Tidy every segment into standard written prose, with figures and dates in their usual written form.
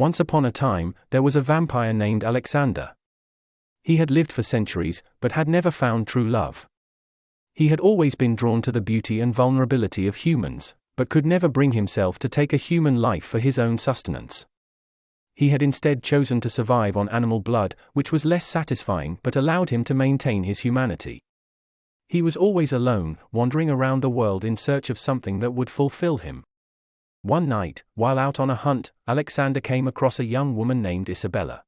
Once upon a time, there was a vampire named Alexander. He had lived for centuries, but had never found true love. He had always been drawn to the beauty and vulnerability of humans, but could never bring himself to take a human life for his own sustenance. He had instead chosen to survive on animal blood, which was less satisfying but allowed him to maintain his humanity. He was always alone, wandering around the world in search of something that would fulfill him. One night, while out on a hunt, Alexander came across a young woman named Isabella.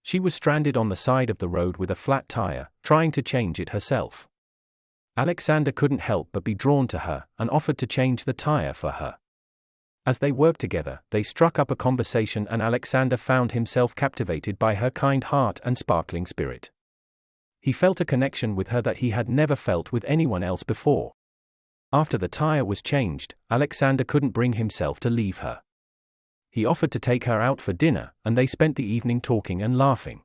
She was stranded on the side of the road with a flat tire, trying to change it herself. Alexander couldn't help but be drawn to her, and offered to change the tire for her. As they worked together, they struck up a conversation and Alexander found himself captivated by her kind heart and sparkling spirit. He felt a connection with her that he had never felt with anyone else before. After the tire was changed, Alexander couldn't bring himself to leave her. He offered to take her out for dinner, and they spent the evening talking and laughing.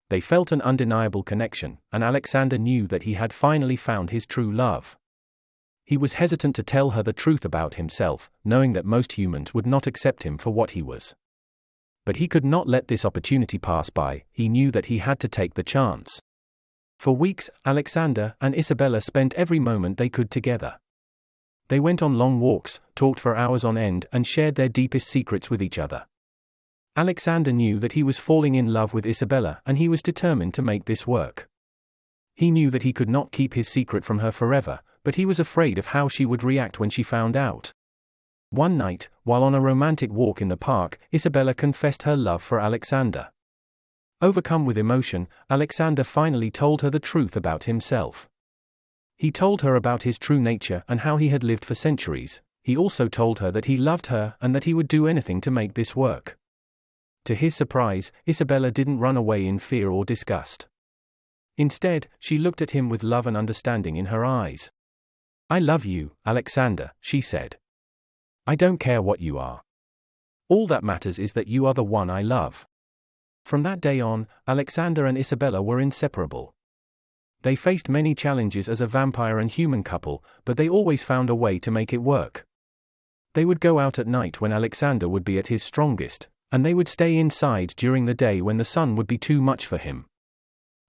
They felt an undeniable connection, and Alexander knew that he had finally found his true love. He was hesitant to tell her the truth about himself, knowing that most humans would not accept him for what he was. But he could not let this opportunity pass by. He knew that he had to take the chance. For weeks, Alexander and Isabella spent every moment they could together. They went on long walks, talked for hours on end, and shared their deepest secrets with each other. Alexander knew that he was falling in love with Isabella, and he was determined to make this work. He knew that he could not keep his secret from her forever, but he was afraid of how she would react when she found out. One night, while on a romantic walk in the park, Isabella confessed her love for Alexander. Overcome with emotion, Alexander finally told her the truth about himself. He told her about his true nature and how he had lived for centuries. He also told her that he loved her and that he would do anything to make this work. To his surprise, Isabella didn't run away in fear or disgust. Instead, she looked at him with love and understanding in her eyes. "I love you, Alexander," she said. "I don't care what you are. All that matters is that you are the one I love." From that day on, Alexander and Isabella were inseparable. They faced many challenges as a vampire and human couple, but they always found a way to make it work. They would go out at night when Alexander would be at his strongest, and they would stay inside during the day when the sun would be too much for him.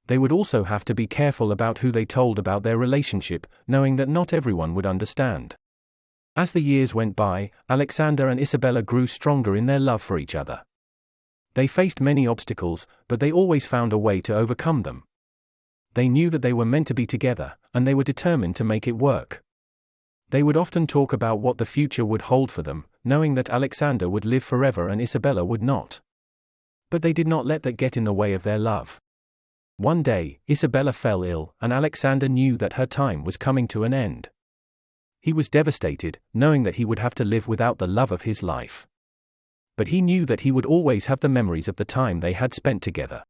They would also have to be careful about who they told about their relationship, knowing that not everyone would understand. As the years went by, Alexander and Isabella grew stronger in their love for each other. They faced many obstacles, but they always found a way to overcome them. They knew that they were meant to be together, and they were determined to make it work. They would often talk about what the future would hold for them, knowing that Alexander would live forever and Isabella would not. But they did not let that get in the way of their love. One day, Isabella fell ill, and Alexander knew that her time was coming to an end. He was devastated, knowing that he would have to live without the love of his life. But he knew that he would always have the memories of the time they had spent together.